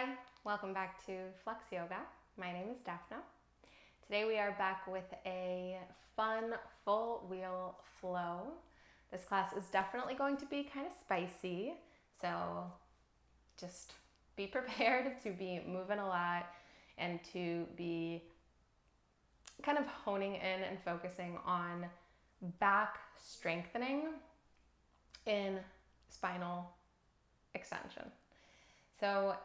Hi, welcome back to Flex Yoga. My name is Daphna. Today we are back with a fun full wheel flow. This class is definitely going to be kind of spicy, so just be prepared to be moving a lot and to be kind of honing in and focusing on back strengthening in spinal extension. So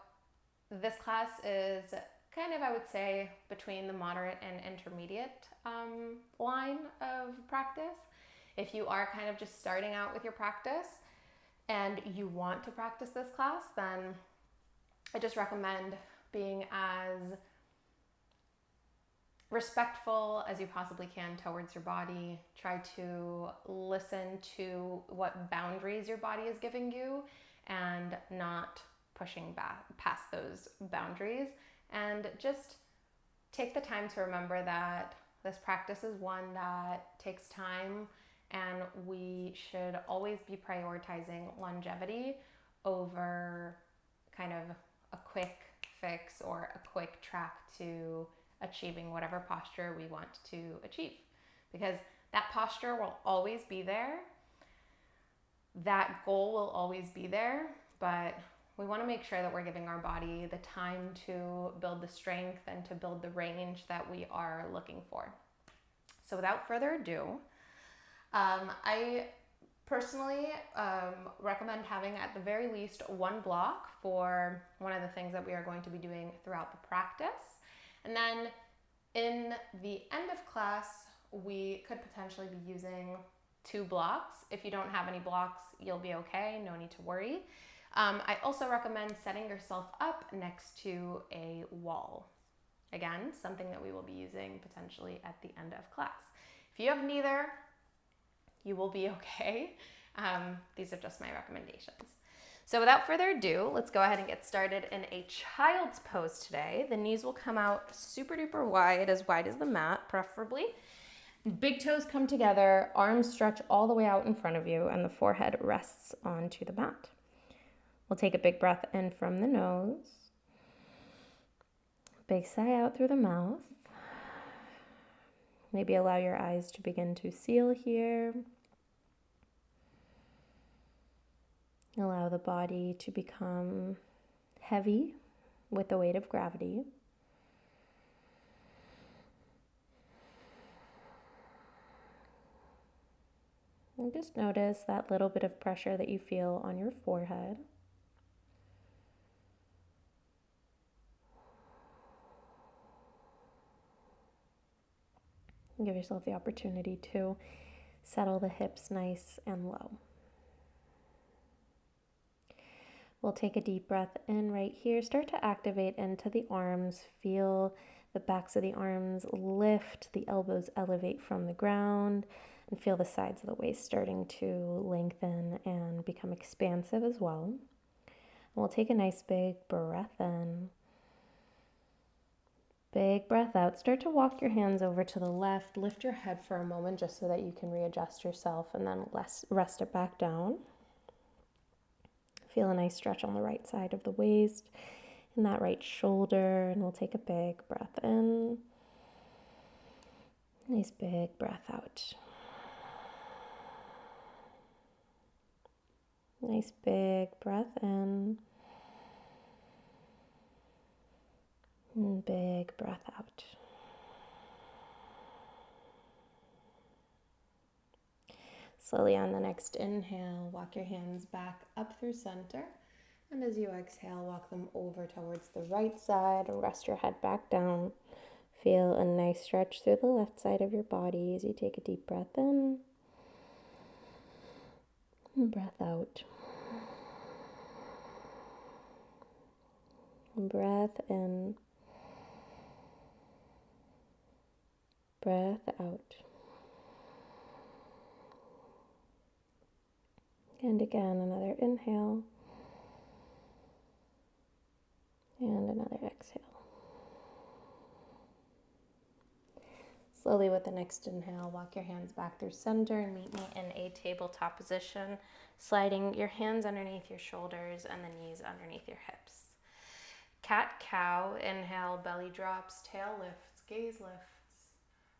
this class is kind of, I would say, between the moderate and intermediate line of practice. If you are kind of just starting out with your practice and you want to practice this class, then I just recommend being as respectful as you possibly can towards your body. Try to listen to what boundaries your body is giving you and not pushing back past those boundaries, and just take the time to remember that this practice is one that takes time, and we should always be prioritizing longevity over kind of a quick fix or a quick track to achieving whatever posture we want to achieve, because that posture will always be there, that goal will always be there, but we want to make sure that we're giving our body the time to build the strength and to build the range that we are looking for. So without further ado, I personally recommend having at the very least one block for one of the things that we are going to be doing throughout the practice. And then in the end of class, we could potentially be using 2 blocks. If you don't have any blocks, you'll be okay, no need to worry. I also recommend setting yourself up next to a wall. Again, something that we will be using potentially at the end of class. If you have neither, you will be okay. These are just my recommendations. So without further ado, let's go ahead and get started in a child's pose today. The knees will come out super duper wide as the mat, preferably. Big toes come together, arms stretch all the way out in front of you, and the forehead rests onto the mat. We'll take a big breath in from the nose. Big sigh out through the mouth. Maybe allow your eyes to begin to seal here. Allow the body to become heavy with the weight of gravity. And just notice that little bit of pressure that you feel on your forehead. Give yourself the opportunity to settle the hips nice and low. We'll take a deep breath in right here. Start to activate into the arms. Feel the backs of the arms lift, the elbows elevate from the ground, and feel the sides of the waist starting to lengthen and become expansive as well. And we'll take a nice big breath in. Big breath out. Start to walk your hands over to the left. Lift your head for a moment just so that you can readjust yourself, and then rest it back down. Feel a nice stretch on the right side of the waist and that right shoulder, and we'll take a big breath in. Nice big breath out. Nice big breath in. And big breath out. Slowly on the next inhale, walk your hands back up through center. And as you exhale, walk them over towards the right side. Rest your head back down. Feel a nice stretch through the left side of your body as you take a deep breath in. And breath out. And breath in. Breath out. And again, another inhale. And another exhale. Slowly with the next inhale, walk your hands back through center and meet me in a tabletop position, sliding your hands underneath your shoulders and the knees underneath your hips. Cat-cow. Inhale, belly drops, tail lifts, gaze lifts.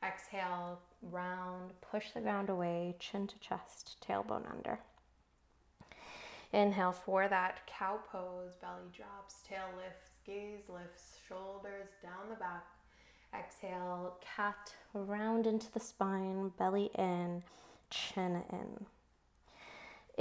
Exhale, round, push the ground away, chin to chest, tailbone under. Inhale for that cow pose, belly drops, tail lifts, gaze lifts, shoulders down the back. Exhale, cat, round into the spine, belly in, chin in.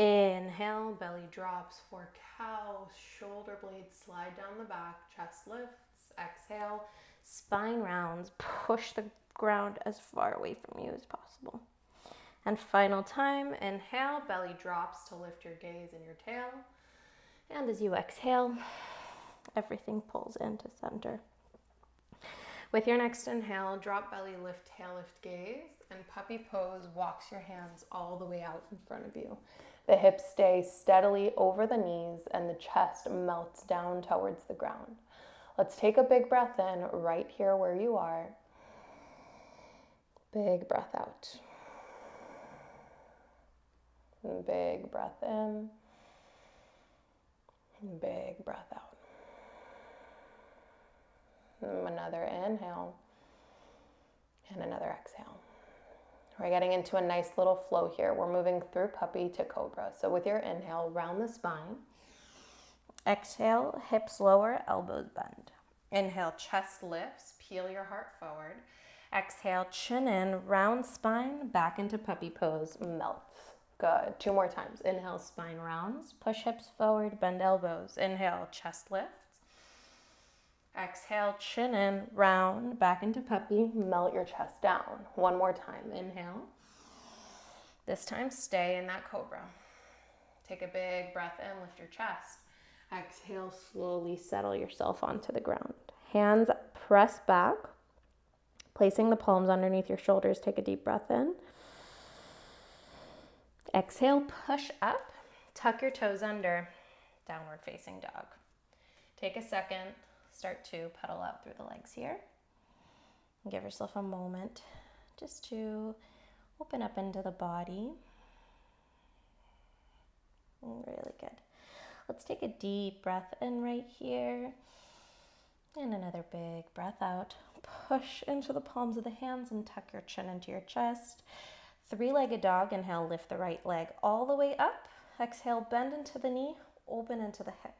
Inhale, belly drops for cow, shoulder blades slide down the back, chest lifts. Exhale, spine rounds, push the ground as far away from you as possible. And final time, inhale, belly drops to lift your gaze and your tail. And as you exhale, everything pulls into center. With your next inhale, drop belly, lift, tail, lift, gaze, and puppy pose walks your hands all the way out in front of you. The hips stay steadily over the knees and the chest melts down towards the ground. Let's take a big breath in right here where you are. Big breath out. Big breath in. Big breath out. Another inhale and another exhale. We're getting into a nice little flow here. We're moving through puppy to cobra. So with your inhale, round the spine. Exhale, hips lower, elbows bend. Inhale, chest lifts, peel your heart forward. Exhale, chin in, round spine, back into puppy pose, melts. Good. 2 more times. Inhale, spine rounds, push hips forward, bend elbows. Inhale, chest lifts. Exhale, chin in, round, back into puppy, melt your chest down. 1 more time. Inhale. This time, stay in that cobra. Take a big breath in, lift your chest. Exhale, slowly settle yourself onto the ground. Hands press back, placing the palms underneath your shoulders. Take a deep breath in. Exhale, push up, tuck your toes under, downward facing dog. Take a second, start to pedal out through the legs here. And give yourself a moment just to open up into the body. Really good. Let's take a deep breath in right here. And another big breath out. Push into the palms of the hands and tuck your chin into your chest. 3-legged dog. Inhale, lift the right leg all the way up. Exhale, bend into the knee, open into the hip.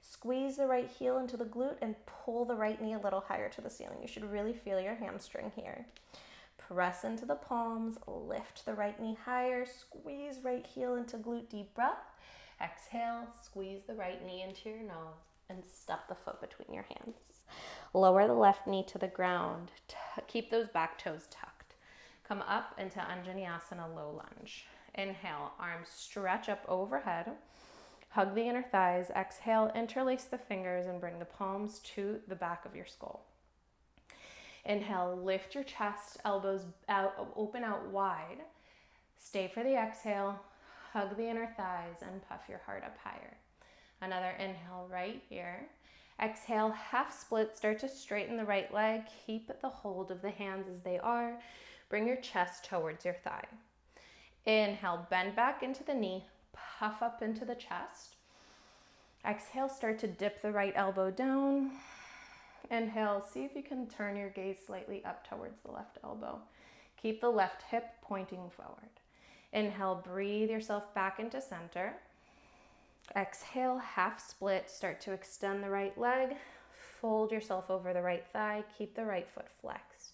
Squeeze the right heel into the glute and pull the right knee a little higher to the ceiling. You should really feel your hamstring here. Press into the palms, lift the right knee higher, squeeze right heel into glute, deep breath. Exhale, squeeze the right knee into your nose and stuff the foot between your hands. Lower the left knee to the ground. Keep those back toes tucked. Come up into Anjaneyasana, low lunge. Inhale, arms stretch up overhead. Hug the inner thighs. Exhale, interlace the fingers and bring the palms to the back of your skull. Inhale, lift your chest, elbows out, open out wide. Stay for the exhale. Hug the inner thighs and puff your heart up higher. Another inhale right here. Exhale, half split. Start to straighten the right leg. Keep the hold of the hands as they are. Bring your chest towards your thigh. Inhale, bend back into the knee, puff up into the chest. Exhale, start to dip the right elbow down. Inhale, see if you can turn your gaze slightly up towards the left elbow. Keep the left hip pointing forward. Inhale, breathe yourself back into center. Exhale, half split. Start to extend the right leg. Fold yourself over the right thigh. Keep the right foot flexed.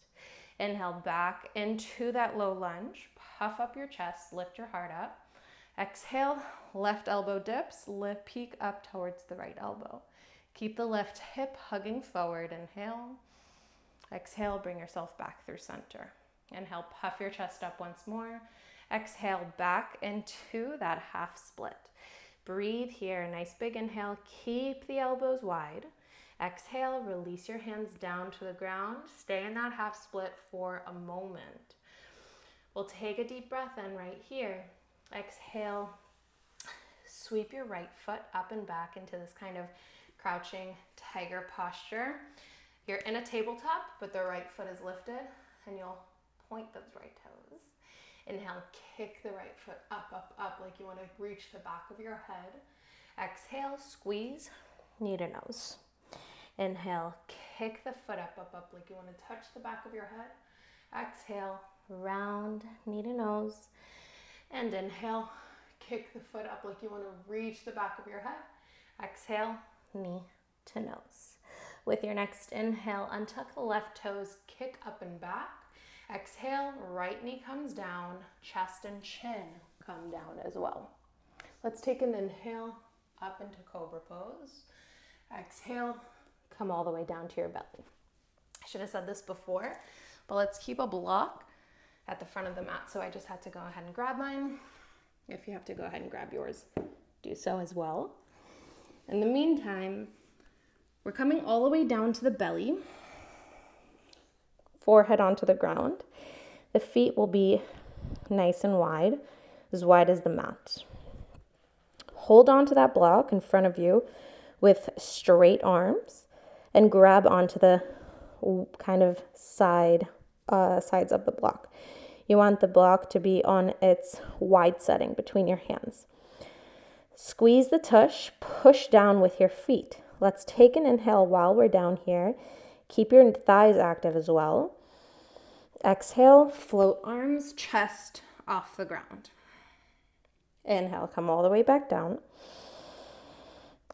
Inhale, back into that low lunge. Puff up your chest, lift your heart up. Exhale, left elbow dips, lift, peek up towards the right elbow. Keep the left hip hugging forward. Inhale. Exhale, bring yourself back through center. Inhale, puff your chest up once more. Exhale, back into that half split. Breathe here, nice big inhale. Keep the elbows wide. Exhale, release your hands down to the ground. Stay in that half split for a moment. We'll take a deep breath in right here. Exhale, sweep your right foot up and back into this kind of crouching tiger posture. You're in a tabletop, but the right foot is lifted, and you'll point those right toes. Inhale, kick the right foot up, up, up, like you want to reach the back of your head. Exhale, squeeze, knee to nose. Inhale, kick the foot up like you want to touch the back of your head. Exhale, round knee to nose. And inhale, kick the foot up like you want to reach the back of your head. Exhale, knee to nose. With your next inhale, untuck the left toes, kick up and back. Exhale, right knee comes down, chest and chin come down as well. Let's take an inhale up into Cobra Pose. Exhale, come all the way down to your belly. I should have said this before, but let's keep a block at the front of the mat. So I just had to go ahead and grab mine. If you have to go ahead and grab yours, do so as well. In the meantime, we're coming all the way down to the belly, forehead onto the ground. The feet will be nice and wide as the mat. Hold on to that block in front of you with straight arms and grab onto the kind of sides of the block. You want the block to be on its wide setting between your hands. Squeeze the tush, push down with your feet. Let's take an inhale while we're down here. Keep your thighs active as well. Exhale, float arms, chest off the ground. Inhale, come all the way back down.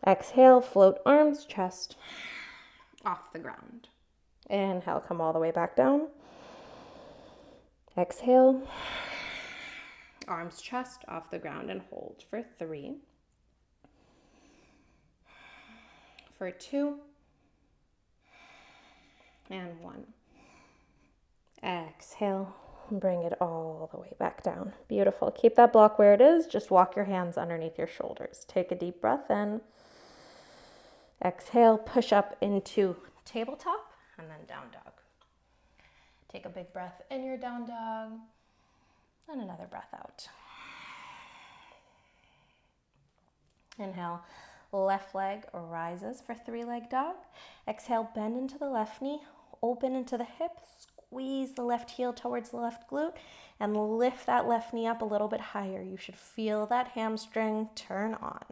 Exhale, float arms, chest off the ground. Inhale, come all the way back down. Exhale, arms, chest off the ground, and hold for 3, for 2, and 1. Exhale, bring it all the way back down. Beautiful. Keep that block where it is. Just walk your hands underneath your shoulders. Take a deep breath in. Exhale, push up into tabletop and then down dog. Take a big breath in your down dog and another breath out. Inhale, left leg rises for 3-leg dog. Exhale, bend into the left knee, open into the hip, squeeze the left heel towards the left glute, and lift that left knee up a little bit higher. You should feel that hamstring turn on.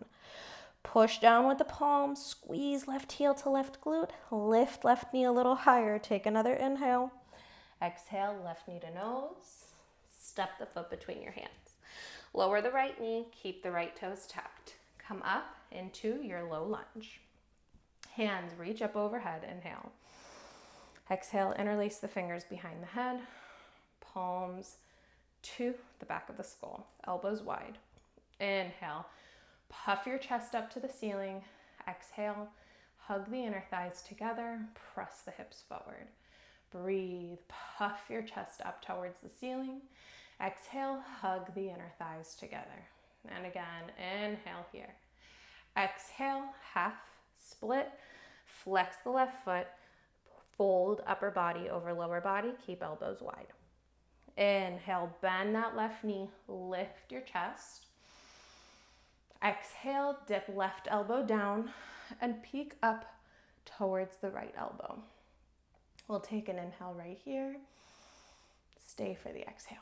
Push down with the palms, squeeze left heel to left glute, lift left knee a little higher. Take another inhale. Exhale, left knee to nose. Step the foot between your hands. Lower the right knee, keep the right toes tucked. Come up into your low lunge. Hands reach up overhead, inhale. Exhale, interlace the fingers behind the head, palms to the back of the skull, elbows wide. Inhale, puff your chest up to the ceiling. Exhale, hug the inner thighs together, press the hips forward. Breathe, puff your chest up towards the ceiling. Exhale, hug the inner thighs together. And again, inhale here. Exhale, half split, flex the left foot, fold upper body over lower body, keep elbows wide. Inhale, bend that left knee, lift your chest. Exhale, dip left elbow down and peek up towards the right elbow. We'll take an inhale right here. Stay for the exhale.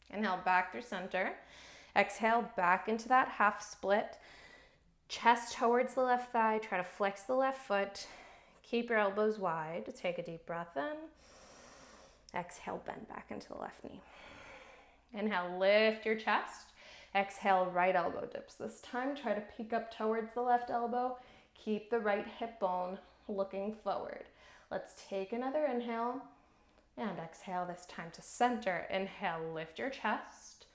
Inhale back through center. Exhale back into that half split. Chest towards the left thigh. Try to flex the left foot. Keep your elbows wide. Take a deep breath in. Exhale, bend back into the left knee. Inhale, lift your chest. Exhale, right elbow dips. This time, try to peek up towards the left elbow. Keep the right hip bone looking forward. Let's take another inhale and exhale, this time to center. Inhale, lift your chest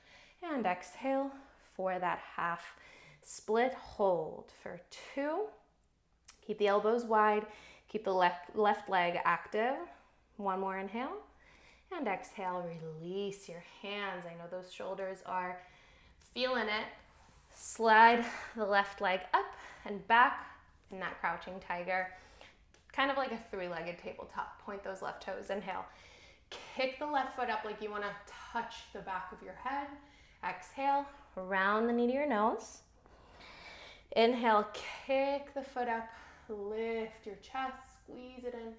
and exhale for that half split. Hold for 2. Keep the elbows wide. Keep the left leg active. 1 more inhale and exhale. Release your hands. I know those shoulders are feeling it. Slide the left leg up and back in that crouching tiger. Kind of like a 3-legged tabletop. Point those left toes. Inhale. Kick the left foot up like you want to touch the back of your head. Exhale. Round the knee to your nose. Inhale. Kick the foot up. Lift your chest. Squeeze it in.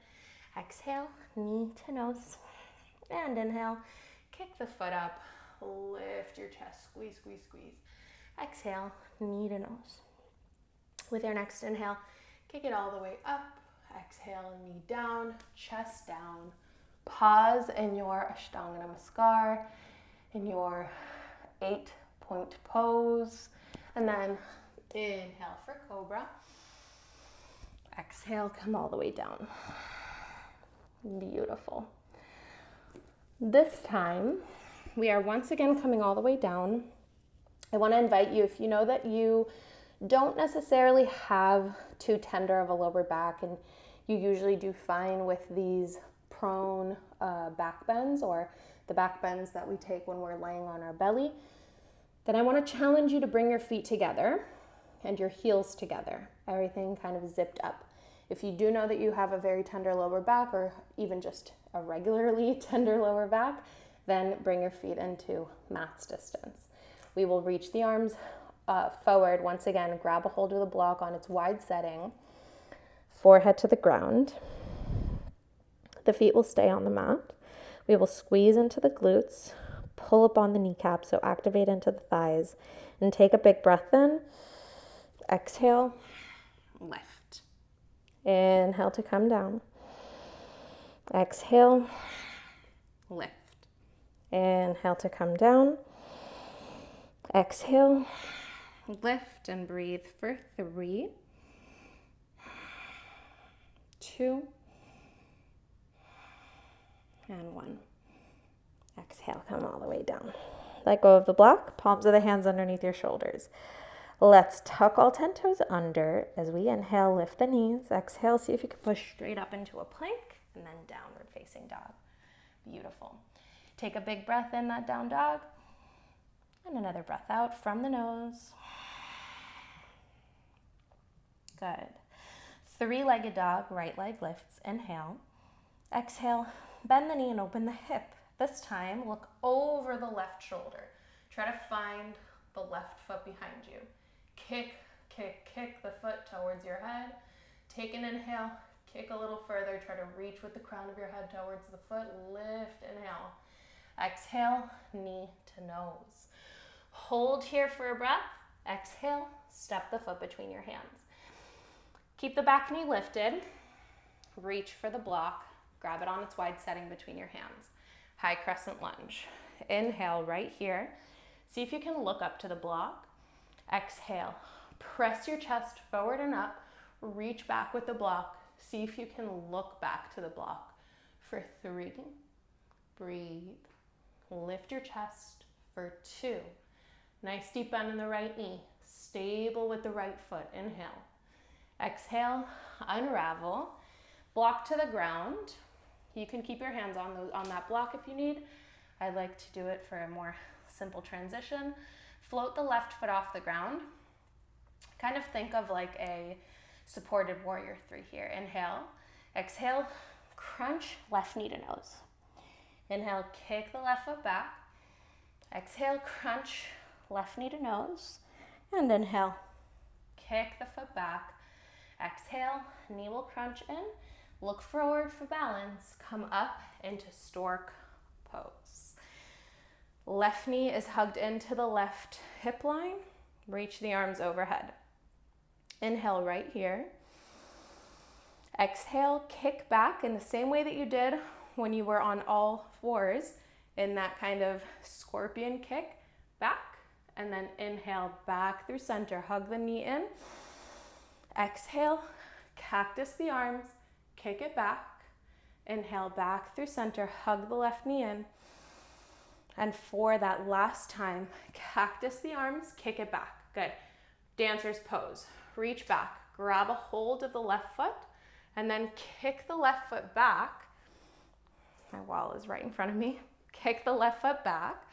Exhale. Knee to nose. And inhale. Kick the foot up. Lift your chest. Squeeze, squeeze, squeeze. Exhale. Knee to nose. With your next inhale, Kick it all the way up. Exhale, knee down, chest down. Pause in your Ashtanga Namaskar, in your 8-point pose. And then inhale for Cobra. Exhale, come all the way down. Beautiful. This time, we are once again coming all the way down. I want to invite you, if you know that you don't necessarily have too tender of a lower back, and you usually do fine with these prone back bends, or the back bends that we take when we're laying on our belly, then I want to challenge you to bring your feet together and your heels together, everything kind of zipped up. If you do know that you have a very tender lower back, or even just a regularly tender lower back, then bring your feet into mat's distance. We will reach the arms forward. Once again, grab a hold of the block on its wide setting, forehead to the ground. The feet will stay on the mat. We will squeeze into the glutes, pull up on the kneecaps, so activate into the thighs, and take a big breath in. Exhale, lift. Inhale to come down. Exhale, lift. Inhale to come down. Exhale, lift, and breathe for 3, 2, and 1. Exhale, come all the way down. Let go of the block, palms of the hands underneath your shoulders. Let's tuck all 10 toes under as we inhale, lift the knees. Exhale, see if you can push straight up into a plank, and then downward facing dog. Beautiful. Take a big breath in that down dog, and another breath out from the nose. Good. 3-legged dog, right leg lifts. Inhale. Exhale, bend the knee and open the hip. This time, look over the left shoulder. Try to find the left foot behind you. Kick, kick, kick the foot towards your head. Take an inhale, kick a little further. Try to reach with the crown of your head towards the foot. Lift, inhale. Exhale, knee to nose. Hold here for a breath. Exhale, step the foot between your hands. Keep the back knee lifted. Reach for the block. Grab it on its wide setting between your hands. High crescent lunge. Inhale right here. See if you can look up to the block. Exhale. Press your chest forward and up. Reach back with the block. See if you can look back to the block. For 3. Breathe. Lift your chest. For 2. Nice deep bend in the right knee. Stable with the right foot. Inhale. Exhale. Unravel. Block to the ground. You can keep your hands on that block if you need. I like to do it for a more simple transition. Float the left foot off the ground. Kind of think of like a supported warrior 3 here. Inhale. Exhale. Crunch left knee to nose. Inhale. Kick the left foot back. Exhale. Crunch left knee to nose. And inhale. Kick the foot back. Exhale. Knee will crunch in. Look forward for balance. Come up into stork pose. Left knee is hugged into the left hip line. Reach the arms overhead. Inhale right here. Exhale, kick back in the same way that you did when you were on all fours in that kind of scorpion kick. Back, and then inhale back through center. Hug the knee in. Exhale, cactus the arms. Kick it back. Inhale back through center. Hug the left knee in. And for that last time, cactus the arms. Kick it back. Good. Dancer's pose. Reach back. Grab a hold of the left foot. And then kick the left foot back. My wall is right in front of me. Kick the left foot back.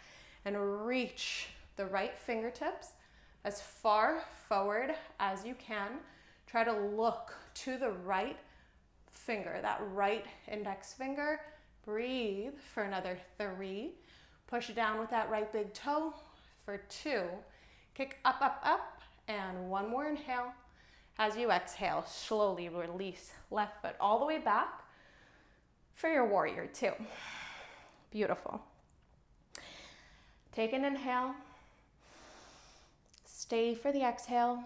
And reach the right fingertips as far forward as you can. Try to look to the right finger, that right index finger. Breathe for another 3. Push down with that right big toe for 2. Kick up, up, up, and 1 more inhale. As you exhale, slowly release left foot all the way back for your warrior 2. Beautiful. Take an inhale. Stay for the exhale.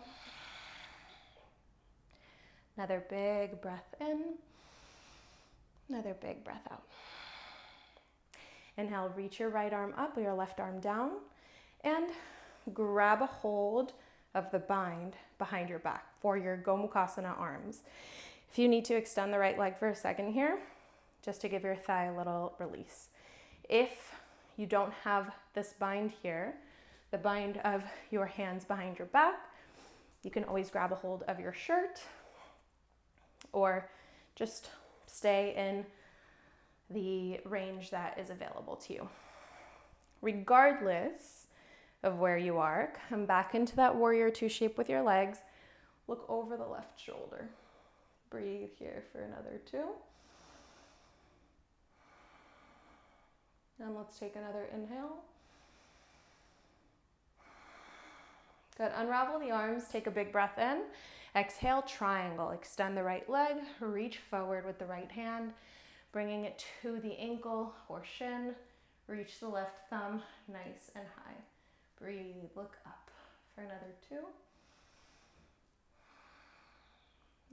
Another big breath in. Another big breath out. Inhale, reach your right arm up, your left arm down, and grab a hold of the bind behind your back for your Gomukhasana arms. If you need to extend the right leg for a second here, just to give your thigh a little release. If you don't have this bind here, the bind of your hands behind your back, you can always grab a hold of your shirt or just stay in the range that is available to you. Regardless of where you are, come back into that warrior two shape with your legs. Look over the left shoulder. Breathe here for another 2. And let's take another inhale. Good. Unravel the arms. Take a big breath in. Exhale, triangle. Extend the right leg. Reach forward with the right hand, bringing it to the ankle or shin. Reach the left thumb nice and high. Breathe. Look up for another 2.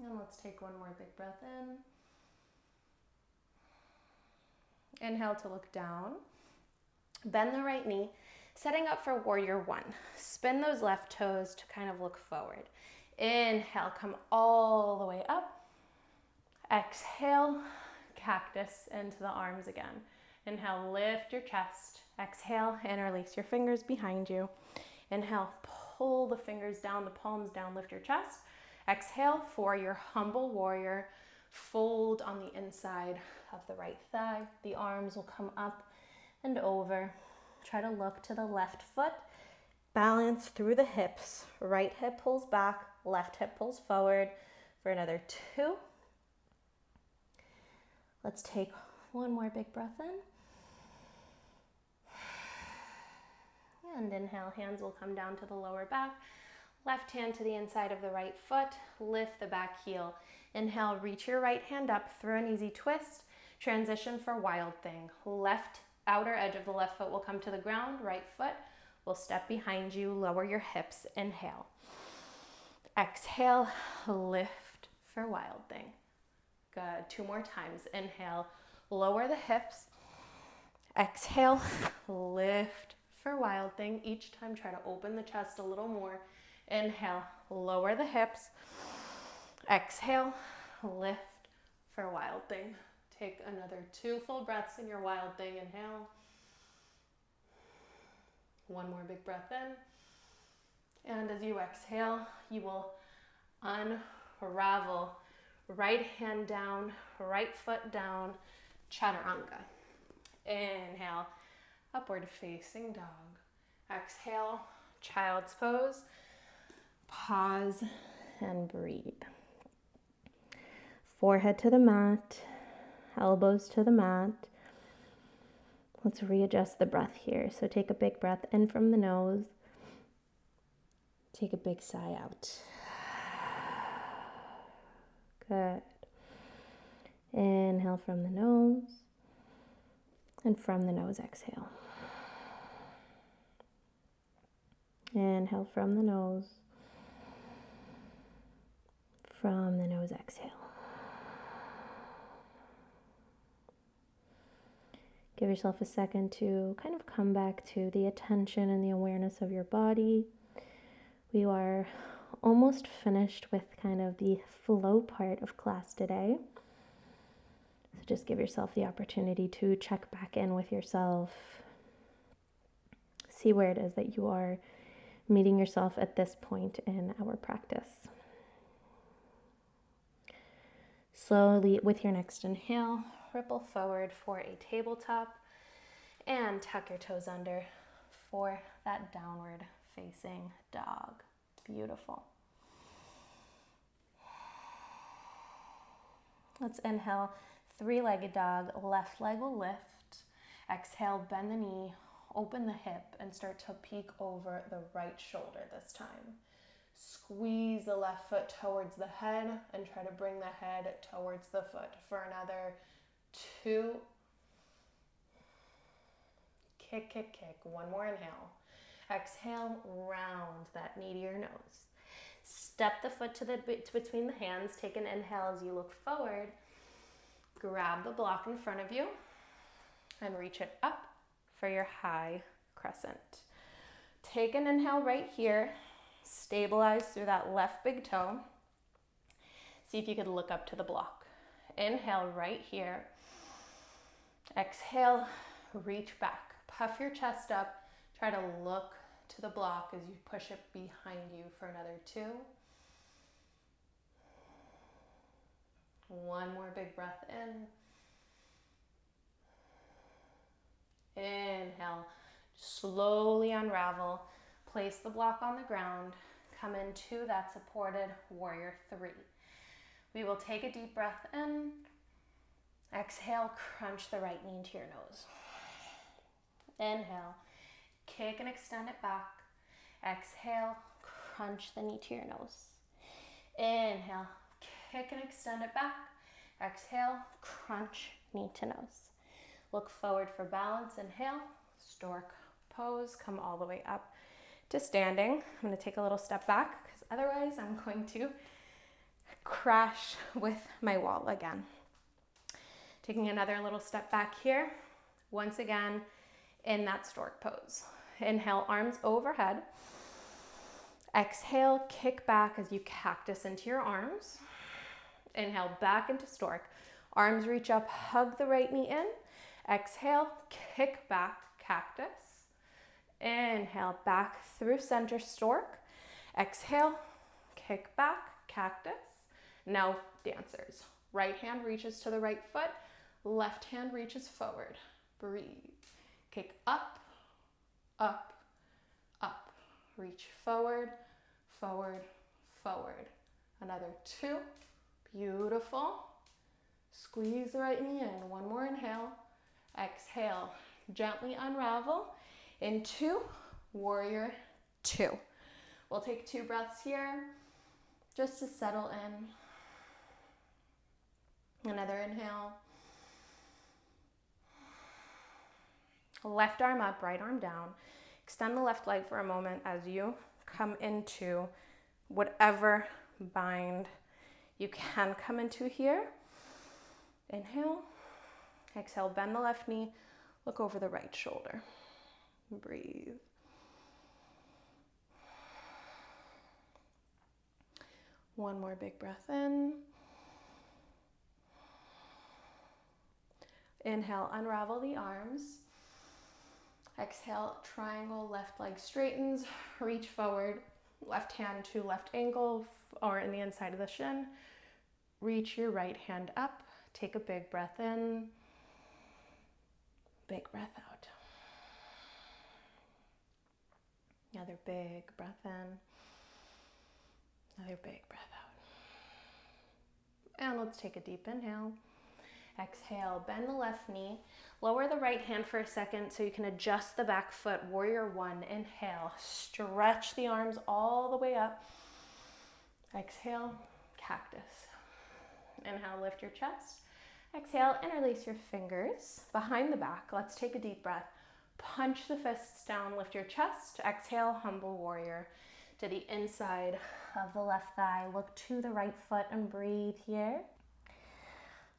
And let's take one more big breath in. Inhale to look down. Bend the right knee, setting up for warrior 1. Spin those left toes to kind of look forward. Inhale, come all the way up. Exhale, cactus into the arms again. Inhale, lift your chest. Exhale, interlace your fingers behind you. Inhale, pull the fingers down, the palms down, lift your chest. Exhale for your humble warrior. Fold on the inside of the right thigh. The arms will come up and over. Try to look to the left foot. Balance through the hips. Right hip pulls back, left hip pulls forward for another 2. Let's take one more big breath in. And inhale, hands will come down to the lower back. Left hand to the inside of the right foot. Lift the back heel. Inhale, reach your right hand up through an easy twist. Transition for wild thing. Left outer edge of the left foot will come to the ground. Right foot will step behind you. Lower your hips. Inhale. Exhale, lift for wild thing. Good. 2 more times. Inhale, lower the hips. Exhale, lift for wild thing. Each time try to open the chest a little more. Inhale, lower the hips. Exhale, lift for wild thing. Take another 2 full breaths in your wild thing. Inhale. One more big breath in. And as you exhale, you will unravel. Right hand down, right foot down, chaturanga. Inhale, upward facing dog. Exhale, child's pose. Pause and breathe. Forehead to the mat, elbows to the mat. Let's readjust the breath here. So take a big breath in from the nose. Take a big sigh out. Good. Inhale from the nose. And from the nose, exhale. Inhale from the nose. From the nose, exhale. Give yourself a second to kind of come back to the attention and the awareness of your body. We are almost finished with kind of the flow part of class today. So just give yourself the opportunity to check back in with yourself. See where it is that you are meeting yourself at this point in our practice. Slowly, with your next inhale, ripple forward for a tabletop and tuck your toes under for that downward facing dog. Beautiful. Let's inhale, 3-legged dog. Left leg will lift. Exhale, bend the knee, open the hip, and start to peek over the right shoulder this time. Squeeze the left foot towards the head and try to bring the head towards the foot for another 2. Kick, kick, kick. One more inhale. Exhale, round that knee to your nose. Step the foot to between the hands. Take an inhale as you look forward. Grab the block in front of you and reach it up for your high crescent. Take an inhale right here. Stabilize through that left big toe. See if you could look up to the block. Inhale right here. Exhale, reach back. Puff your chest up. Try to look to the block as you push it behind you for another 2. One more big breath in. Inhale, slowly unravel. Place the block on the ground. Come into that supported warrior 3. We will take a deep breath in. Exhale, crunch the right knee into your nose. Inhale, kick and extend it back. Exhale, crunch the knee to your nose. Inhale, kick and extend it back. Exhale, crunch knee to nose. Look forward for balance. Inhale, stork pose. Come all the way up to standing. I'm going to take a little step back because otherwise I'm going to crash with my wall again. Taking another little step back here. Once again, in that stork pose. Inhale, arms overhead. Exhale, kick back as you cactus into your arms. Inhale, back into stork. Arms reach up, hug the right knee in. Exhale, kick back, cactus. Inhale, back through center stork. Exhale, kick back, cactus. Now, dancers. Right hand reaches to the right foot. Left hand reaches forward. Breathe. Kick up, up, up. Reach forward, forward, forward. Another 2. Beautiful. Squeeze the right knee in. One more inhale. Exhale. Gently unravel into warrior 2. We'll take 2 breaths here just to settle in. Another inhale. Left arm up, right arm down. Extend the left leg for a moment as you come into whatever bind you can come into here. Inhale. Exhale, bend the left knee. Look over the right shoulder. Breathe. One more big breath in. Inhale, unravel the arms. Exhale, triangle, left leg straightens, reach forward, left hand to left ankle or in the inside of the shin. Reach your right hand up, take a big breath in, big breath out. Another big breath in, another big breath out. And let's take a deep inhale. Exhale, bend the left knee. Lower the right hand for a second so you can adjust the back foot. Warrior 1, inhale. Stretch the arms all the way up. Exhale, cactus. Inhale, lift your chest. Exhale, interlace your fingers behind the back. Let's take a deep breath. Punch the fists down, lift your chest. Exhale, humble warrior to the inside of the left thigh. Look to the right foot and breathe here.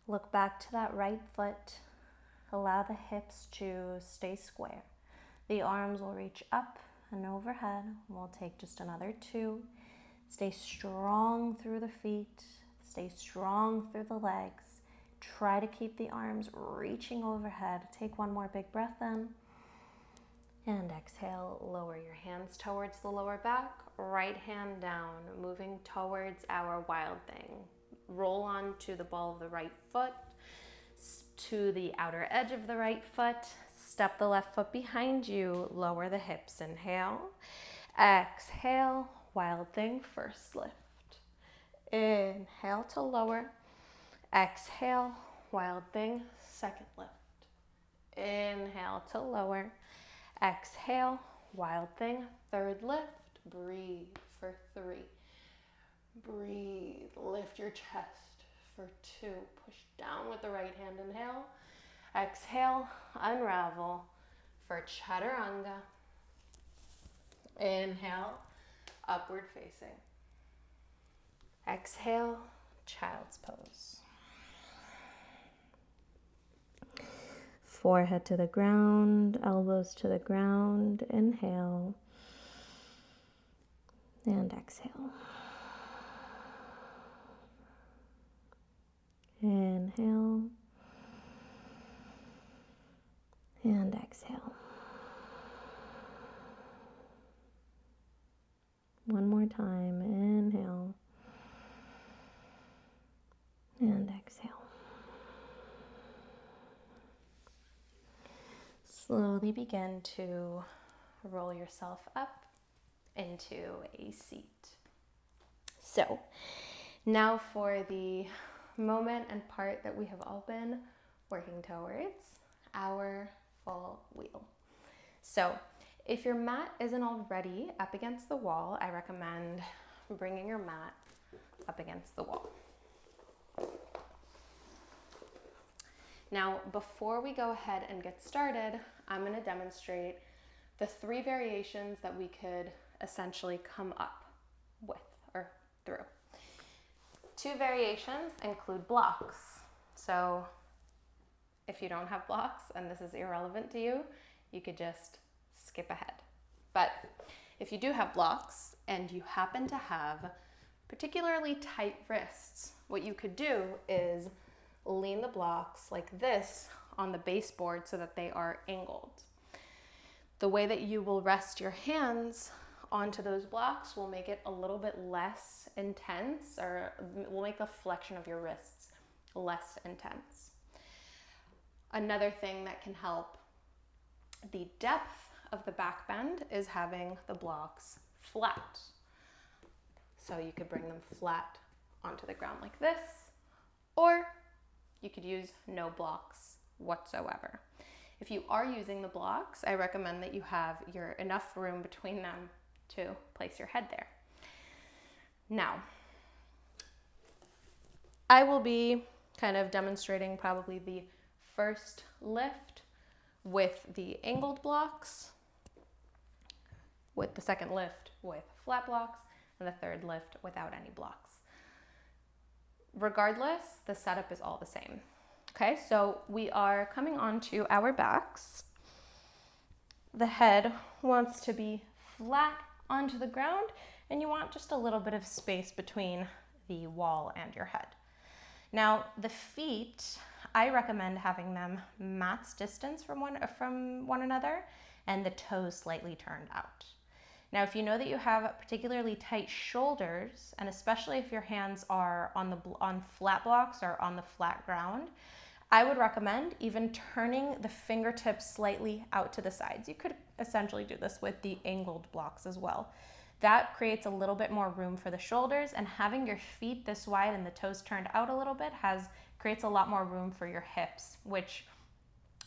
Look back to that right foot. Allow the hips to stay square. The arms will reach up and overhead. We'll take just another 2. Stay strong through the feet. Stay strong through the legs. Try to keep the arms reaching overhead. Take one more big breath in. And exhale, lower your hands towards the lower back. Right hand down, moving towards our wild thing. Roll on to the ball of the right foot, to the outer edge of the right foot. Step the left foot behind you. Lower the hips. Inhale. Exhale. Wild thing. First lift. Inhale to lower. Exhale. Wild thing. Second lift. Inhale to lower. Exhale. Wild thing. Third lift. Breathe for 3. Breathe. Lift your chest for 2. Push down with the right hand. Inhale. Exhale. Unravel for chaturanga. Inhale. Upward facing. Exhale, child's pose. Forehead to the ground, elbows to the ground. Inhale and exhale. Inhale and exhale. One more time. Inhale and exhale. Slowly begin to roll yourself up into a seat. So now for the moment and part that we have all been working towards, our full wheel. So if your mat isn't already up against the wall, I recommend bringing your mat up against the wall. Now, before we go ahead and get started, I'm going to demonstrate the 3 variations that we could essentially come up with or through. 2 variations include blocks. So if you don't have blocks and this is irrelevant to you, you could just skip ahead. But if you do have blocks and you happen to have particularly tight wrists, what you could do is lean the blocks like this on the baseboard so that they are angled. The way that you will rest your hands onto those blocks will make it a little bit less intense, or will make the flexion of your wrists less intense. Another thing that can help the depth of the back bend is having the blocks flat. So you could bring them flat onto the ground like this, or you could use no blocks whatsoever. If you are using the blocks, I recommend that you have enough room between them to place your head there. Now, I will be kind of demonstrating probably the first lift with the angled blocks, with the second lift with flat blocks, and the third lift without any blocks. Regardless, the setup is all the same. Okay, so we are coming onto our backs. The head wants to be flat onto the ground, and you want just a little bit of space between the wall and your head. Now, the feet, I recommend having them mat's distance from one another, and the toes slightly turned out. Now, if you know that you have particularly tight shoulders, and especially if your hands are on flat blocks or on the flat ground, I would recommend even turning the fingertips slightly out to the sides. You could essentially do this with the angled blocks as well. That creates a little bit more room for the shoulders, and having your feet this wide and the toes turned out a little bit creates a lot more room for your hips, which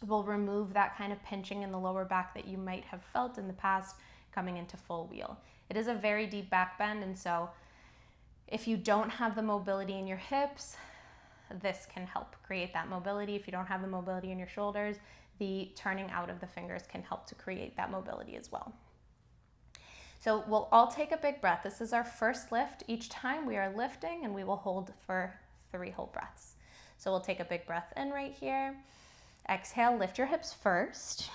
will remove that kind of pinching in the lower back that you might have felt in the past coming into full wheel. It is a very deep back bend, and so if you don't have the mobility in your hips, this can help create that mobility. If you don't have the mobility in your shoulders, the turning out of the fingers can help to create that mobility as well. So we'll all take a big breath. This is our first lift. Each time we are lifting, and we will hold for 3 whole breaths. So we'll take a big breath in right here. Exhale, lift your hips first.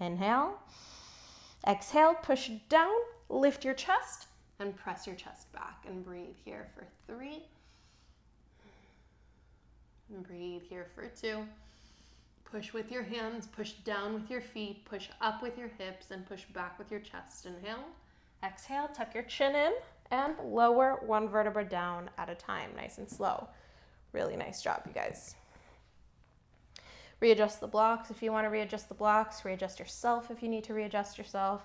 Inhale. Exhale, push down, lift your chest, and press your chest back. And breathe here for 3. And breathe here for 2. Push with your hands, push down with your feet, push up with your hips, and push back with your chest. Inhale. Exhale, tuck your chin in, and lower 1 vertebra down at a time, nice and slow. Really nice job, you guys. Readjust the blocks if you want to readjust the blocks. Readjust yourself if you need to readjust yourself.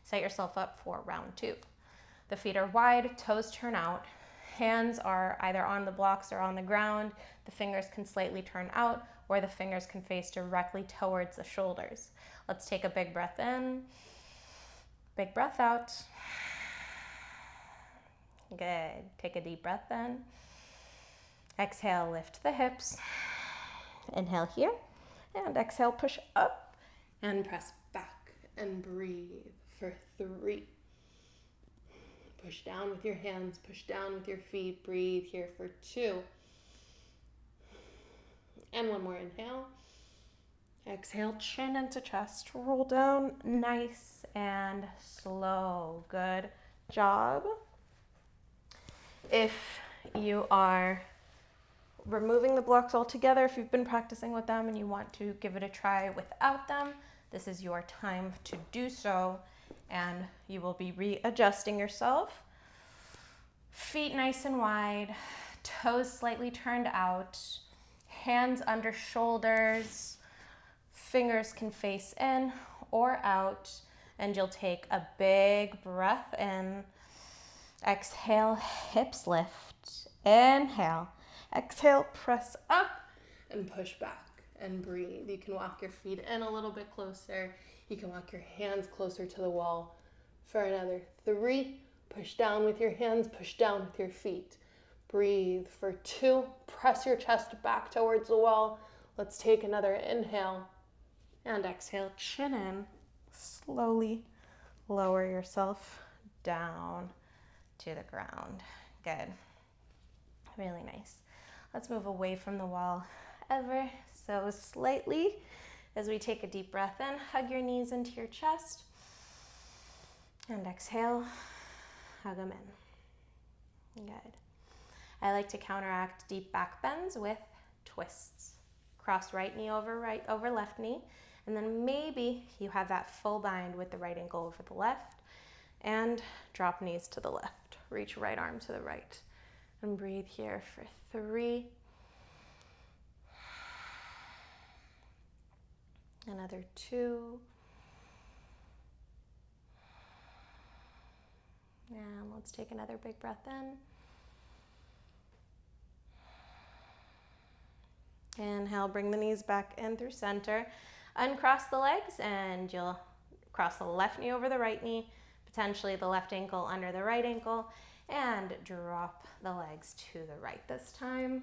Set yourself up for round 2. The feet are wide, toes turn out. Hands are either on the blocks or on the ground. The fingers can slightly turn out, or the fingers can face directly towards the shoulders. Let's take a big breath in. Big breath out. Good. Take a deep breath in. Exhale, lift the hips. Inhale here. And exhale, push up and press back and breathe for 3. Push down with your hands, push down with your feet. Breathe here for 2. And one more inhale. Exhale, chin into chest. Roll down, nice and slow. Good job. If you are removing the blocks altogether, if you've been practicing with them and you want to give it a try without them, this is your time to do so, and you will be readjusting yourself. Feet nice and wide, toes slightly turned out, hands under shoulders, fingers can face in or out, and you'll take a big breath in. Exhale, hips lift. Inhale. Exhale, press up and push back and breathe. You can walk your feet in a little bit closer. You can walk your hands closer to the wall for another 3. Push down with your hands, push down with your feet. Breathe for 2. Press your chest back towards the wall. Let's take another inhale and exhale, chin in. Slowly lower yourself down to the ground. Good. Really nice. Let's move away from the wall ever so slightly as we take a deep breath in. Hug your knees into your chest. And exhale, hug them in. Good. I like to counteract deep back bends with twists. Cross right knee over left knee. And then maybe you have that full bind with the right ankle over the left. And drop knees to the left. Reach right arm to the right. And breathe here for 3. Another 2. And let's take another big breath in. Inhale, bring the knees back in through center. Uncross the legs and you'll cross the left knee over the right knee, potentially the left ankle under the right ankle, and drop the legs to the right this time.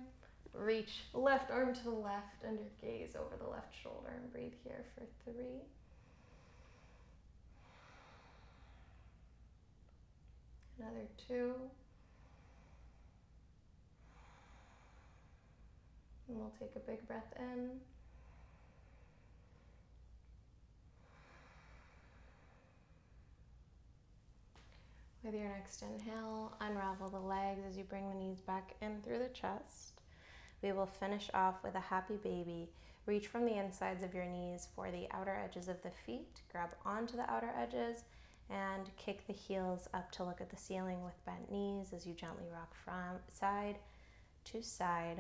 Reach left arm to the left and your gaze over the left shoulder and breathe here for 3. Another 2. And we'll take a big breath in. With your next inhale, unravel the legs as you bring the knees back in through the chest. We will finish off with a happy baby. Reach from the insides of your knees for the outer edges of the feet. Grab onto the outer edges and kick the heels up to look at the ceiling with bent knees as you gently rock from side to side.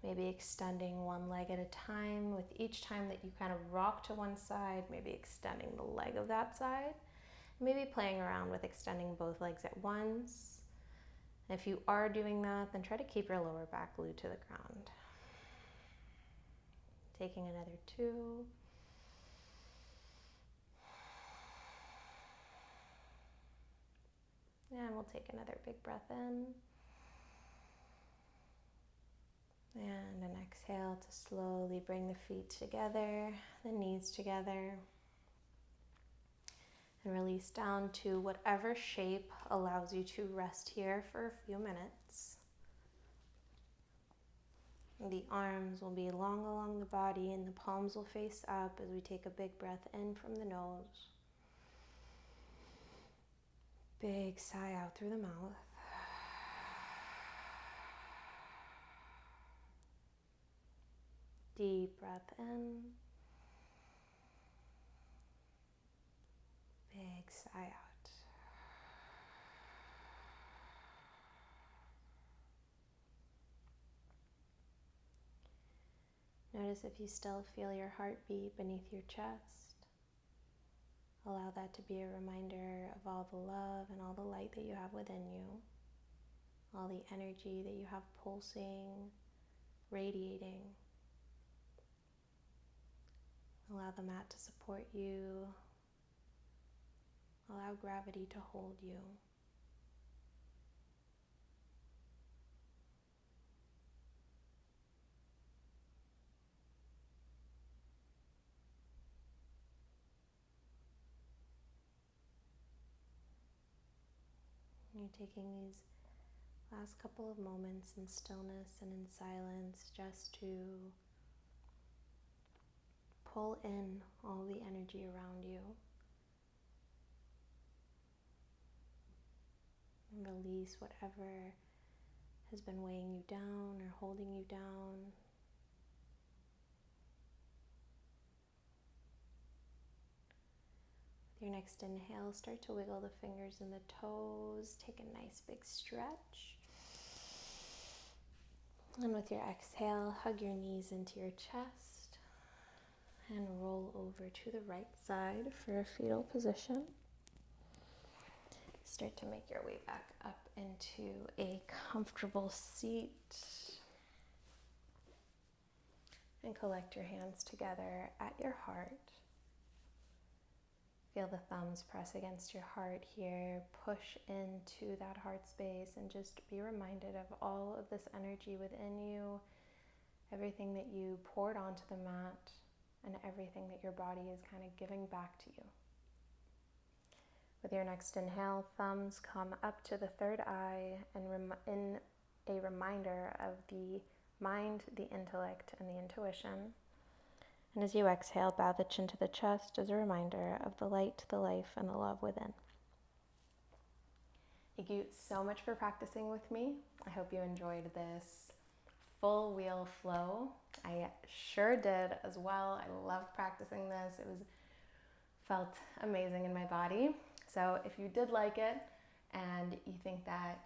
Maybe extending one leg at a time. With each time that you kind of rock to one side, maybe extending the leg of that side. Maybe playing around with extending both legs at once. If you are doing that, then try to keep your lower back glued to the ground. Taking another 2. And we'll take another big breath in. And an exhale to slowly bring the feet together, the knees together. And release down to whatever shape allows you to rest here for a few minutes. The arms will be long along the body and the palms will face up as we take a big breath in from the nose. Big sigh out through the mouth. Deep breath in. Big sigh out. Notice if you still feel your heartbeat beneath your chest. Allow that to be a reminder of all the love and all the light that you have within you. All the energy that you have pulsing, radiating. Allow the mat to support you. Allow gravity to hold you. You're taking these last couple of moments in stillness and in silence just to pull in all the energy around you and release whatever has been weighing you down or holding you down. With your next inhale, start to wiggle the fingers and the toes. Take a nice big stretch. And with your exhale, hug your knees into your chest and roll over to the right side for a fetal position. Start to make your way back up into a comfortable seat. And collect your hands together at your heart. Feel the thumbs press against your heart here. Push into that heart space and just be reminded of all of this energy within you, everything that you poured onto the mat, and everything that your body is kind of giving back to you. With your next inhale, thumbs come up to the third eye and in a reminder of the mind, the intellect, and the intuition. And as you exhale, bow the chin to the chest as a reminder of the light, the life, and the love within. Thank you so much for practicing with me. I hope you enjoyed this full wheel flow. I sure did as well. I loved practicing this. Felt amazing in my body. So if you did like it and you think that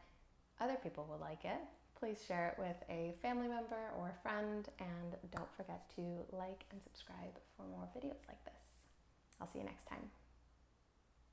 other people will like it, please share it with a family member or a friend, and don't forget to like and subscribe for more videos like this. I'll see you next time.